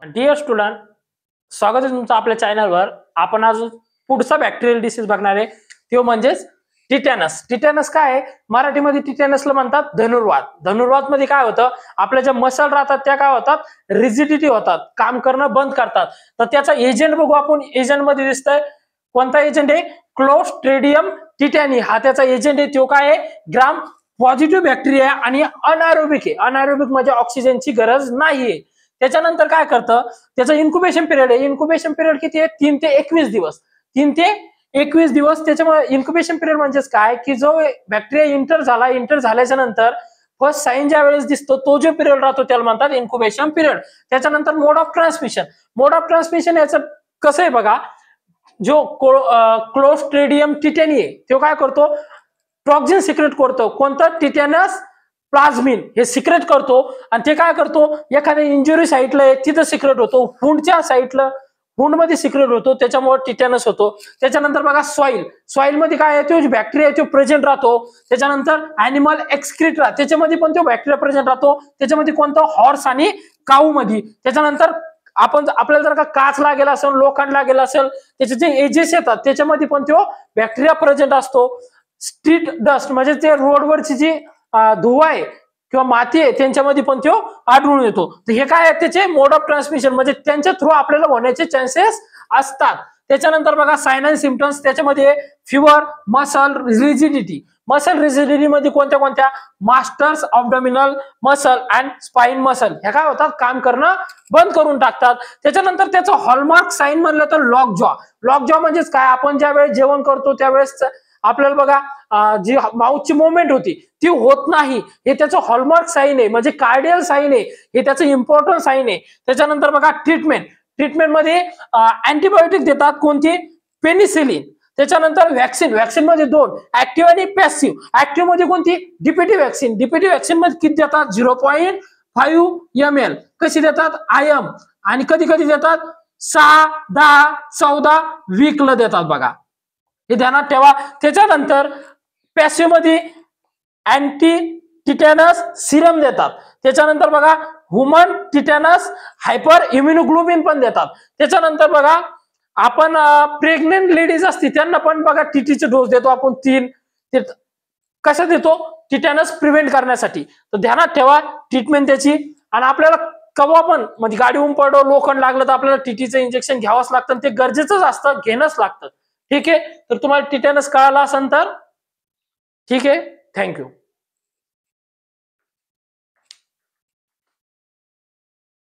Dear student, स्वागत आहे तुमचं आपल्या चॅनलवर. आपण आज पुढचा बॅक्टेरियल डिसीज बघणार आहे, तो म्हणजेच टिटॅनस. टिटॅनस काय आहे? मराठीमध्ये टिटॅनसला म्हणतात धनुर्वात. धनुर्वात मध्ये काय होतं, आपल्या ज्या मसल राहतात त्या काय होतात, रिजिडिटी होतात, काम करणं बंद करतात. तर त्याचा एजंट बघू आपण. एजंट मध्ये दिसतंय कोणता एजंट आहे? क्लोस्ट्रिडियम टिटॅनी हा त्याचा एजंट आहे. तो काय आहे? ग्राम पॉझिटिव्ह बॅक्टेरिया आणि अनारोबिक आहे. अनारोबिक म्हणजे ऑक्सिजनची गरज नाहीये. त्याच्यानंतर काय करतं, त्याचं इन्क्युबेशन पिरियड आहे. इन्क्युबेशन पिरियड किती आहे? 3 ते 21 दिवस. 3 ते 21 दिवस. त्याच्यामुळे इन्क्युबेशन पिरियड म्हणजेच काय की जो बॅक्टेरिया इंटर झाल्याच्या नंतर फर्स्ट साइन ज्या वेळेस दिसतो तो जो पिरियड राहतो त्याला म्हणतात इन्क्युबेशन पिरियड. त्याच्यानंतर mode of transmission. Mode of transmission याचं कसं आहे बघा, जो क्लोस्ट्रिडियम टिटॅनी आहे तो काय करतो, टॉक्सिन सिक्रेट करतो. कोणतं? टिटॅनस प्लाझ्मिन हे सिक्रेट करतो. आणि ते काय करतो, एखाद्या इंजुरी साईटला तिथं सिक्रेट होतो, वुंडच्या साईटला वुंड मध्ये सिक्रेट होतो, त्याच्यामुळे टिटॅनस होतो. त्याच्यानंतर बघा सॉइल मध्ये काय आहे, तो बॅक्टेरिया तो प्रेझेंट राहतो. त्याच्यानंतर अॅनिमल एक्सक्रीटा त्याच्यामध्ये पण तो बॅक्टेरिया प्रेझेंट राहतो. त्याच्यामध्ये कोणतं? हॉर्स आणि काऊ मध्ये. त्याच्यानंतर आपल्याला जर का काच लागेल असेल, लोखंड लागेल असेल, त्याचे जे एजेस येतात त्याच्यामध्ये पण तो बॅक्टेरिया प्रेझेंट असतो. स्ट्रीट डस्ट म्हणजे ते रोडवरची जी धुवा आहे किंवा माती आहे त्यांच्यामध्ये पण तो आढळून येतो. तर हे काय आहे, त्याचे मोड ऑफ ट्रान्समिशन म्हणजे त्यांच्या थ्रू आपल्याला होण्याचे चान्सेस असतात. त्याच्यानंतर बघा साइन अँड सिम्पटम्स. त्याच्यामध्ये fever, muscle rigidity. Muscle rigidity मध्ये कोणत्या? Masseters abdominal muscle and spine muscle ह्या काय होतात, काम करणं बंद करून टाकतात. त्याच्यानंतर त्याचं हॉलमार्क साइन म्हणलं तर लॉक जॉ. लॉक जॉ म्हणजेच काय, आपण ज्या वेळेस जेवण करतो त्यावेळेस आपल्याला बघा जी माउथची मुवमेंट होती ती होत नाही, हे त्याचं हॉलमार्क साइन आहे, म्हणजे कार्डियल साइन आहे, हे त्याचं इम्पॉर्टंट साइन आहे. त्याच्यानंतर बघा ट्रीटमेंट मध्ये अँटीबायोटिक देतात. कोणती? पेनिसिलिन. त्याच्यानंतर व्हॅक्सिन मध्ये 2 ऍक्टिव्ह आणि पॅसिव्ह. ऍक्टिव्ह मध्ये कोणती? डीपीटी व्हॅक्सिन मध्ये किती देतात? 0.5 ml. कशी देतात? IM. आणि कधी देतात? 6, 10, 14 वीकला देतात बघा, हे ध्यानात ठेवा. त्याच्यानंतर पॅसिव्ह मध्ये अँटी टिटॅनस सिरम देतात. त्याच्यानंतर बघा ह्युमन टिटॅनस हायपर इम्युनोग्लोबिन पण देतात. त्याच्यानंतर बघा आपण प्रेग्नेंट लेडीज असते त्यांना पण बघा टीटीचे डोस देतो आपण 3. कसं देतो? टिटॅनस प्रिव्हेंट करण्यासाठी. तर ध्यानात ठेवा ट्रीटमेंट त्याची. आणि आपल्याला कवा पण म्हणजे गाडीहून पडलो, लोखंड लागलं तर आपल्याला टीटीचं इंजेक्शन घ्यावंच लागतं. ते गरजेचंच असतं, घेणंच लागतं. ठीक आहे. तर तुम्हाला टिटॅनस कळाला असेल तर ठीक आहे. थँक्यू.